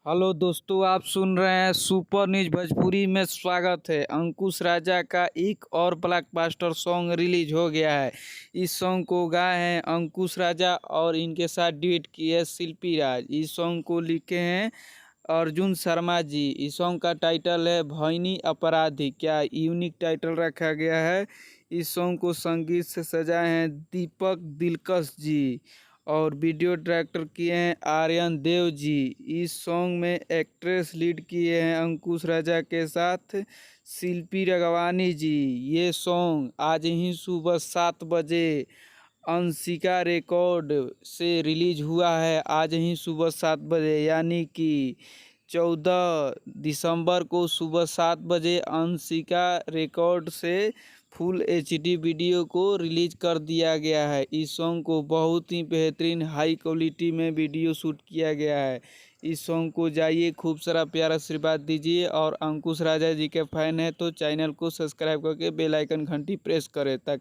Hello दोस्तों, आप सुन रहे हैं सुपर न्यूज भोजपुरी में। स्वागत है। अंकुश राजा का एक और ब्लॉकबस्टर सॉन्ग रिलीज हो गया है। इस सॉन्ग को गाए हैं अंकुश राजा और इनके साथ डुएट किए है शिल्पी राज। इस सॉन्ग को लिखे हैं अर्जुन शर्मा जी। इस सॉन्ग का टाइटल है भैनी अपराधी। क्या यूनिक टाइटल रखा गया है। इस सॉन्ग को संगीत से सजाए हैं दीपक दिलकश जी और वीडियो डायरेक्टर किए हैं आर्यन देव जी। इस सॉन्ग में एक्ट्रेस लीड किए हैं अंकुश राजा के साथ शिल्पी राघवानी जी। ये सॉन्ग आज ही सुबह 7 बजे अंशिका रिकॉर्ड से रिलीज हुआ है। आज ही सुबह 7 बजे यानी कि 14 दिसंबर को सुबह 7 बजे अंशिका रिकॉर्ड से फुल एचडी वीडियो को रिलीज कर दिया गया है। इस सॉन्ग को बहुत ही बेहतरीन हाई क्वालिटी में वीडियो शूट किया गया है। इस सॉन्ग को जाइए खूब सारा प्यार आशीर्वाद दीजिए और अंकुश राजा जी के फैन है तो चैनल को सब्सक्राइब करके बेल आइकन घंटी प्रेस करें ताकि